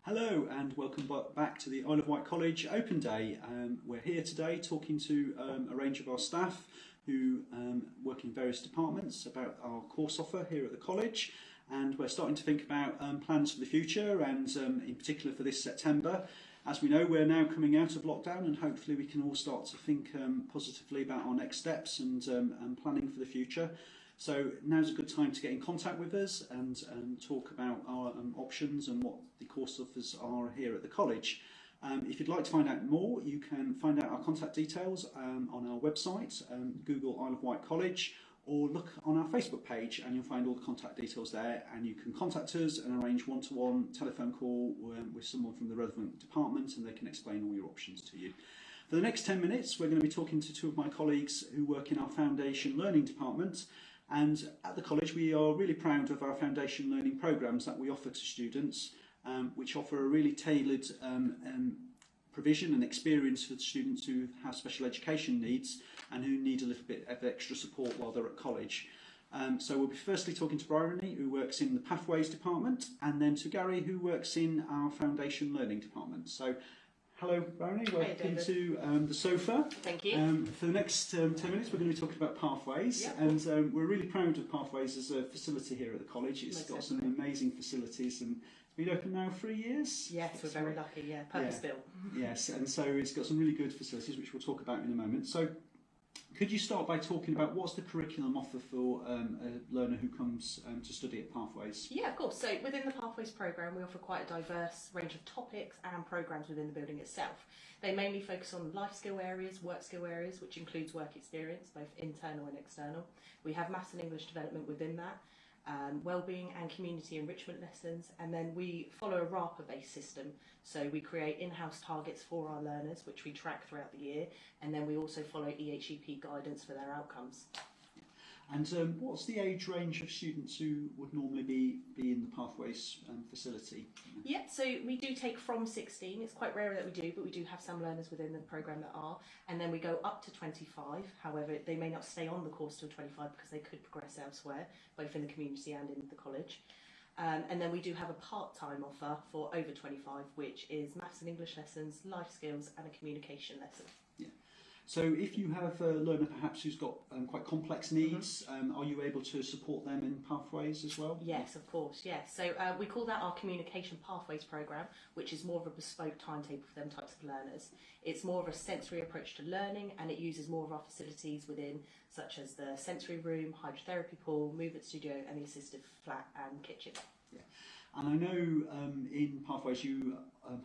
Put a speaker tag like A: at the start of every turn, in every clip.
A: Hello and welcome back to the Isle of Wight College Open Day. We're here today talking to a range of our staff who work in various departments about our course offer here at the college, and we're starting to think about plans for the future and in particular for this September. As we know, we're now coming out of lockdown and hopefully we can all start to think positively about our next steps and planning for the future. So now's a good time to get in contact with us and talk about our options and what the course offers are here at the college. If you'd like to find out more, you can find out our contact details on our website, Google Isle of Wight College, or look on our Facebook page and you'll find all the contact details there, and you can contact us and arrange one-to-one telephone call with someone from the relevant department and they can explain all your options to you. For the next 10 minutes, we're going to be talking to two of my colleagues who work in our Foundation Learning department. And at the college, we are really proud of our foundation learning programmes that we offer to students, which offer a really tailored provision and experience for the students who have special education needs and who need a little bit of extra support while they're at college. So we'll be firstly talking to Bryony, who works in the Pathways department, and then to Gary, who works in our foundation learning department. So hello, Bryony. Welcome to the sofa.
B: Thank you.
A: For the next 10 minutes, we're going to be talking about Pathways,
B: Yep.
A: and we're really proud of Pathways as a facility here at the college. It's got some amazing facilities, and it's been open now 3 years.
B: Yes, we're very lucky. Yeah, purpose-built.
A: Yes, and so it's got some really good facilities, which we'll talk about in a moment. So, could you start by talking about what's the curriculum offer for a learner who comes to study at Pathways?
B: Yeah, of course. So within the Pathways programme, we offer quite a diverse range of topics and programmes within the building itself. They mainly focus on life skill areas, work skill areas, which includes work experience, both internal and external. We have maths and English development within that, wellbeing and community enrichment lessons, and then we follow a RAPA-based system. So we create in-house targets for our learners, which we track throughout the year, and then we also follow EHEP guidance for their outcomes.
A: And what's the age range of students who would normally be in the Pathways facility?
B: Yeah, so we do take from 16. It's quite rare that we do, but we do have some learners within the programme that are. And then we go up to 25. However, they may not stay on the course till 25 because they could progress elsewhere, both in the community and in the college. And then we do have a part-time offer for over 25, which is maths and English lessons, life skills, and a communication lesson.
A: Yeah. So if you have a learner perhaps who's got quite complex needs, are you able to support them in Pathways as well?
B: Yes, of course, yes. So we call that our Communication Pathways programme, which is more of a bespoke timetable for them types of learners. It's more of a sensory approach to learning, and it uses more of our facilities within, such as the sensory room, hydrotherapy pool, movement studio, and the assistive flat and kitchen.
A: Yeah. And I know in Pathways you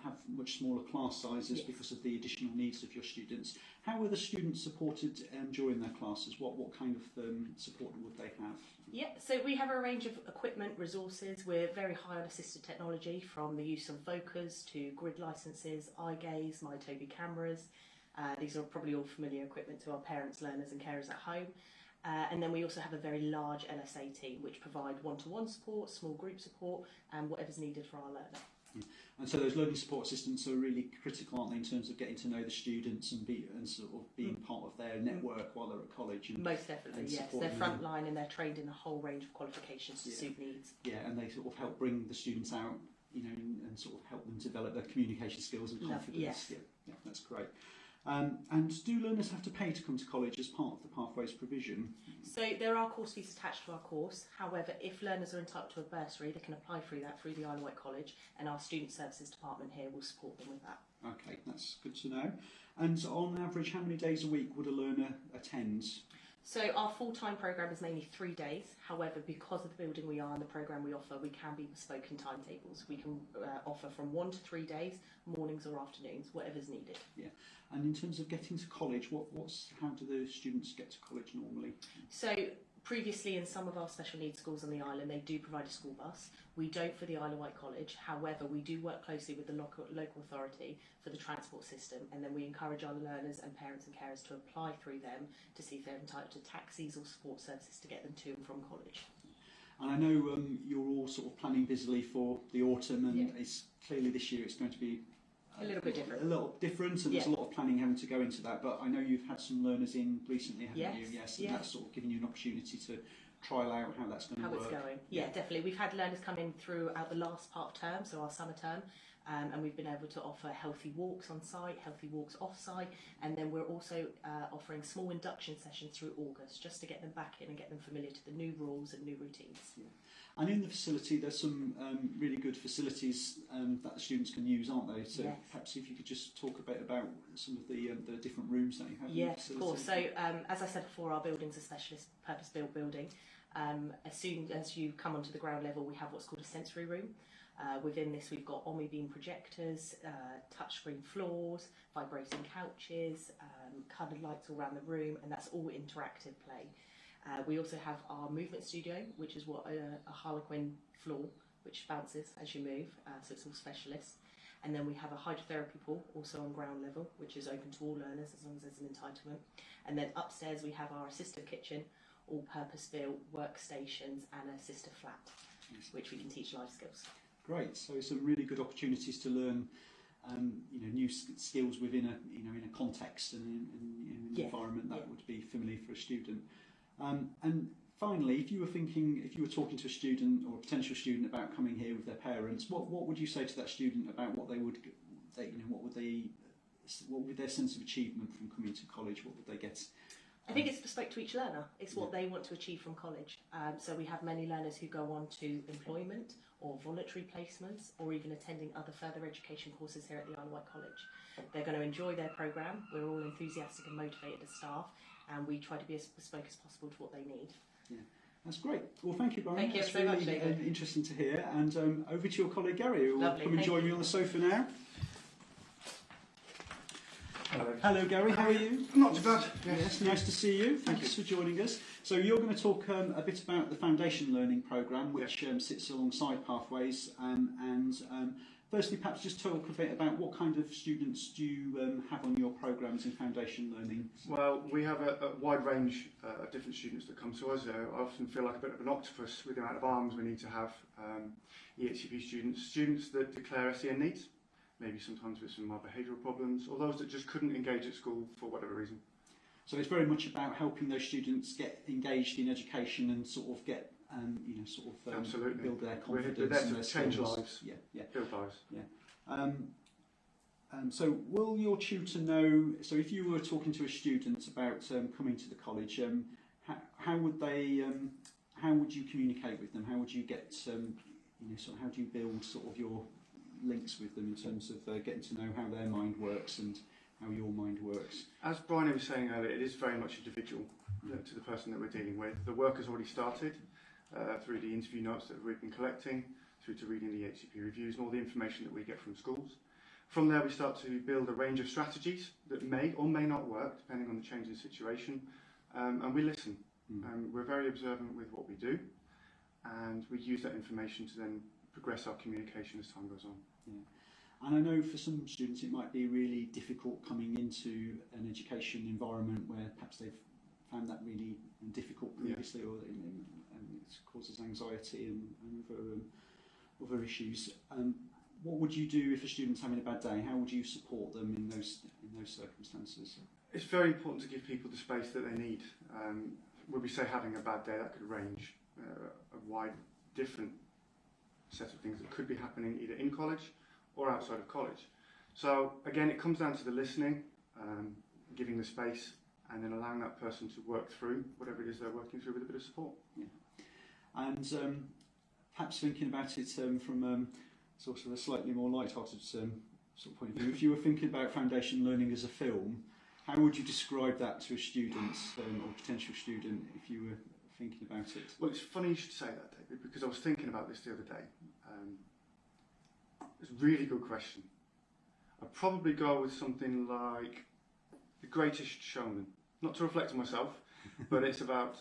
A: have much smaller class sizes because of the additional needs of your students. How were the students supported during their classes? What kind of support would they have?
B: Yeah, so we have a range of equipment, resources. We're very high on assisted technology, from the use of Vocus to grid licenses, eye gaze, MyToby cameras. These are probably all familiar equipment to our parents, learners and carers at home. And then we also have a very large LSA team which provide one-to-one support, small group support, and whatever's needed for our learner.
A: Yeah. And so those learning support assistants are really critical, aren't they, in terms of getting to know the students and sort of being part of their network while they're at college? And,
B: most definitely, yes. They're frontline and they're trained in a whole range of qualifications to suit needs.
A: Yeah, and they sort of help bring the students out, you know, and sort of help them develop their communication skills and confidence.
B: Yes.
A: Yeah, that's great. And do learners have to pay to come to college as part of the Pathways provision?
B: So there are course fees attached to our course. However, if learners are entitled to a bursary, they can apply through that through the Isle of Wight College, and our Student Services department here will support them with that.
A: Okay, that's good to know. And on average, how many days a week would a learner attend?
B: So our full-time programme is mainly 3 days. However, because of the building we are and the programme we offer, we can be bespoke in timetables. We can offer from 1 to 3 days, mornings or afternoons, whatever's needed. Yeah.
A: And in terms of getting to college, how do the students get to college normally?
B: So previously in some of our special needs schools on the island, they do provide a school bus. We don't for the Isle of Wight College. However, we do work closely with the local authority for the transport system, and then we encourage our learners and parents and carers to apply through them to see if they're entitled to taxis or support services to get them to and from college.
A: And I know you're all sort of planning busily for the autumn, and it's clearly this year it's going to be
B: a little bit different.
A: A little different, and there's a lot of planning having to go into that. But I know you've had some learners in recently, haven't you? Yes, and that's sort of giving you an opportunity to trial out how that's going to work.
B: How it's going. Yeah, definitely. We've had learners come in throughout the last part of term, so our summer term, And we've been able to offer healthy walks on site, healthy walks off site, and then we're also offering small induction sessions through August just to get them back in and get them familiar to the new rules and new routines.
A: Yeah. And in the facility, there's some really good facilities that the students can use, aren't they? So
B: yes.
A: Perhaps if you could just talk a bit about some of the different rooms that you have in the
B: Yes,
A: facility.
B: of course. So as I said before, our building's a specialist purpose-built building. As soon as you come onto the ground level, we have what's called a sensory room. Within this, we've got Omni-beam projectors, touchscreen floors, vibrating couches, coloured lights all around the room, and that's all interactive play. We also have our movement studio, which is what a Harlequin floor, which bounces as you move, so it's all specialist. And then we have a hydrotherapy pool, also on ground level, which is open to all learners as long as there's an entitlement. And then upstairs we have our assistive kitchen, all purpose-built workstations, and a sister flat, which we can teach life skills.
A: Great. So some really good opportunities to learn, new skills within in a context and in an environment that would be familiar for a student. And finally, if you were talking to a student or a potential student about coming here with their parents, what would you say to that student about what would their sense of achievement from coming to college? What would they get?
B: I think it's bespoke to each learner. It's what they want to achieve from college. So we have many learners who go on to employment or voluntary placements or even attending other further education courses here at the Isle of Wight College. They're going to enjoy their programme. We're all enthusiastic and motivated as staff, and we try to be as bespoke as possible to what they need.
A: Yeah, that's great. Well, thank you, Brian.
B: Thank you
A: that's
B: so
A: really
B: much, David.
A: Interesting to hear. And over to your colleague Gary, who will
B: Lovely,
A: come and join me on the sofa now. Hello, Gary. How are you?
C: Not too bad.
A: Yes, nice to see you. Thanks for joining us. So you're going to talk a bit about the Foundation Learning Programme, which sits alongside Pathways. Firstly, perhaps just talk a bit about what kind of students do you have on your programmes in Foundation Learning?
C: Well, we have a wide range of different students that come to us. I often feel like a bit of an octopus with the amount of arms we need to have. EHCP students that declare SEN needs, maybe sometimes with some mild behavioural problems, or those that just couldn't engage at school for whatever reason.
A: So it's very much about helping those students get engaged in education and sort of get,
C: Absolutely.
A: build their confidence.
C: We're there
A: and
C: to
A: their
C: change
A: skills.
C: lives, build lives.
A: So will your tutor know, so if you were talking to a student about coming to the college, how would you communicate with them? How would you get, how do you build sort of your links with them in terms of getting to know how their mind works and how your mind works?
C: As Brian was saying earlier, it is very much individual to the person that we're dealing with. The work has already started through the interview notes that we've been collecting, through to reading the HCP reviews and all the information that we get from schools. From there we start to build a range of strategies that may or may not work depending on the changing situation, and we listen. We're very observant with what we do, and we use that information to then progress our communication as time goes on.
A: Yeah. And I know for some students it might be really difficult coming into an education environment where perhaps they've found that really difficult previously, or it causes anxiety and other issues. What would you do if a student's having a bad day? How would you support them in those circumstances?
C: It's very important to give people the space that they need. When we say having a bad day, that could range a wide different set of things that could be happening either in college or outside of college. So again, it comes down to the listening, giving the space, and then allowing that person to work through whatever it is they're working through with a bit of support.
A: Yeah. And perhaps thinking about it from sort of a slightly more light-hearted sort of point of view, if you were thinking about Foundation Learning as a film, how would you describe that to a student or potential student if you were thinking about it?
C: Well, it's funny you should say that, David, because I was thinking about this the other day. It's a really good question. I'd probably go with something like The Greatest Showman. Not to reflect on myself, but it's about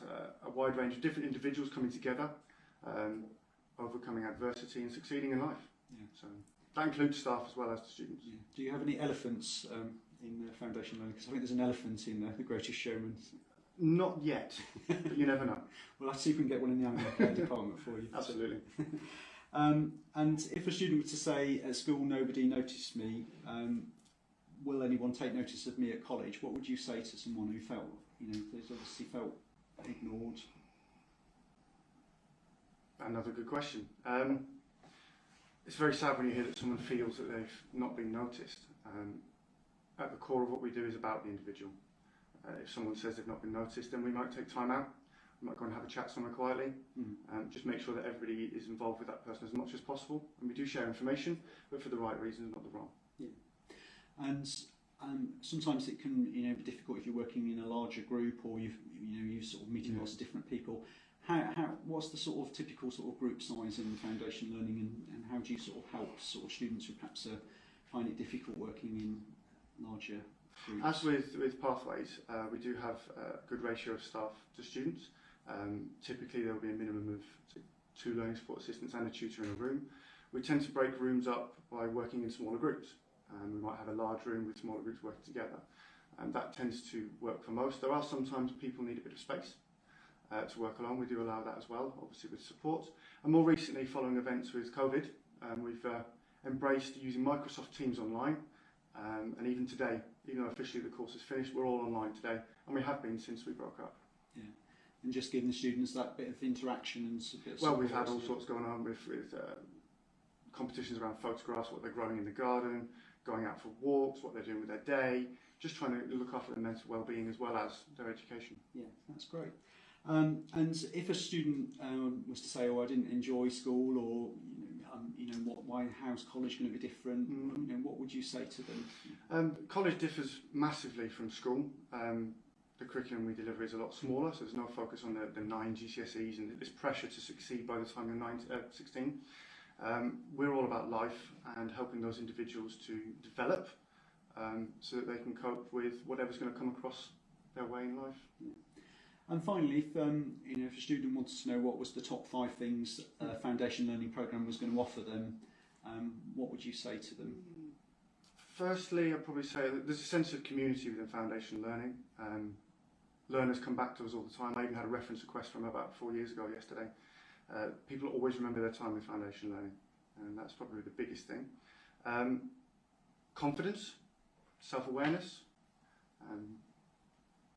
C: a wide range of different individuals coming together, overcoming adversity and succeeding in life.
A: Yeah.
C: So that includes staff as well as the students.
A: Yeah. Do you have any elephants in Foundation Learning? Because I think there's an elephant in The Greatest Showman.
C: Not yet, but you never know.
A: Well, let's see if we can get one in the animal care department for you.
C: Absolutely.
A: And if a student were to say at school, nobody noticed me, will anyone take notice of me at college? What would you say to someone who felt, there's obviously felt ignored?
C: Another good question. it's very sad when you hear that someone feels that they've not been noticed. At the core of what we do is about the individual. If someone says they've not been noticed, then we might take time out. We might go and have a chat somewhere quietly. Just make sure that everybody is involved with that person as much as possible. And we do share information, but for the right reasons, not the wrong.
A: Yeah. And sometimes it can, be difficult if you're working in a larger group or you're sort of meeting lots of different people. What's the sort of typical sort of group size in foundation learning, and how do you sort of help sort of students who perhaps find it difficult working in larger groups?
C: As with Pathways, we do have a good ratio of staff to students. Typically there will be a minimum of 2 learning support assistants and a tutor in a room. We tend to break rooms up by working in smaller groups. We might have a large room with smaller groups working together. And that tends to work for most. There are sometimes people need a bit of space to work along. We do allow that as well, obviously with support. And more recently, following events with COVID, we've embraced using Microsoft Teams online. And even today, even though officially the course is finished, we're all online today. And we have been since we broke up.
A: Yeah. And just giving the students that bit of interaction and a bit of
C: well, we've had all sorts going on with competitions around photographs, what they're growing in the garden, going out for walks, what they're doing with their day, just trying to look after their mental well-being as well as their education.
A: Yeah, that's great. And if a student was to say, "Oh, I didn't enjoy school," or how's college going to be different? What would you say to them?
C: College differs massively from school. The curriculum we deliver is a lot smaller, so there's no focus on the 9 GCSEs and this pressure to succeed by the time you're 16. We're all about life and helping those individuals to develop so that they can cope with whatever's going to come across their way in life.
A: Yeah. And finally, if a student wanted to know what was the top 5 things a foundation learning programme was going to offer them, what would you say to them?
C: Firstly, I'd probably say that there's a sense of community within foundation learning. Learners come back to us all the time. I even had a reference request from about 4 years ago yesterday. People always remember their time with foundation learning, and that's probably the biggest thing. Confidence, self-awareness,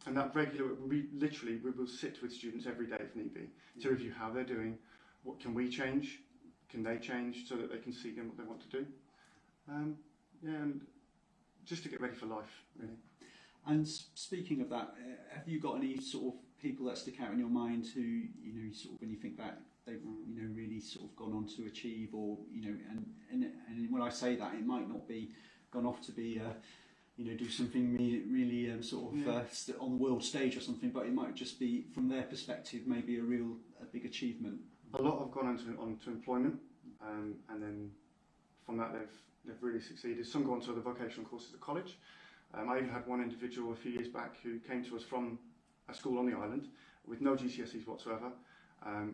C: and that regular, we will sit with students every day if need be to review how they're doing, what can we change, can they change so that they can see what they want to do. And just to get ready for life, really.
A: And speaking of that, have you got any sort of people that stick out in your mind who, sort of when you think back, they've, really sort of gone on to achieve, or, and when I say that, it might not be gone off to be, do something really on the world stage or something, but it might just be, from their perspective, maybe a big achievement.
C: A lot have gone on to employment, and then from that they've really succeeded. Some go on to other vocational courses at college. I even had one individual a few years back who came to us from a school on the island with no GCSEs whatsoever.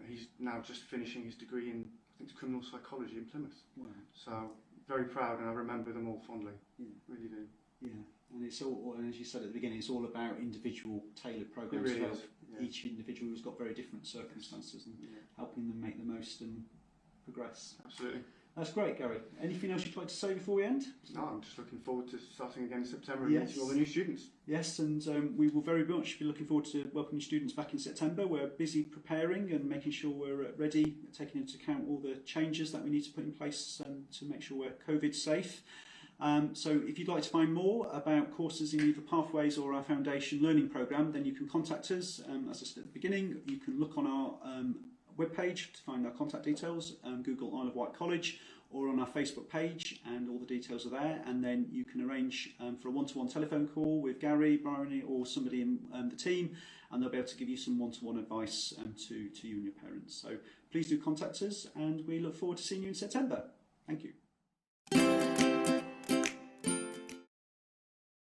C: He's now just finishing his degree in, I think it's criminal psychology in Plymouth. Wow. So very proud, and I remember them all fondly. Yeah. Really do.
A: Yeah, and it's all, and as you said at the beginning, it's all about individual tailored programs.
C: It really is. Yeah.
A: Each individual who's got very different circumstances, and helping them make the most and progress.
C: Absolutely.
A: That's great, Gary. Anything else you'd like to say before we end?
C: No, I'm just looking forward to starting again in September and meeting all the new students.
A: Yes, and we will very much be looking forward to welcoming students back in September. We're busy preparing and making sure we're ready, taking into account all the changes that we need to put in place to make sure we're COVID safe. So if you'd like to find more about courses in either Pathways or our Foundation Learning Programme, then you can contact us. As I said at the beginning, you can look on our webpage to find our contact details, Google Isle of Wight College, or on our Facebook page, and all the details are there. And then you can arrange for a one-to-one telephone call with Gary, Bryony, or somebody in the team, and they'll be able to give you some one-to-one advice to you and your parents. So please do contact us, and we look forward to seeing you in September. Thank you.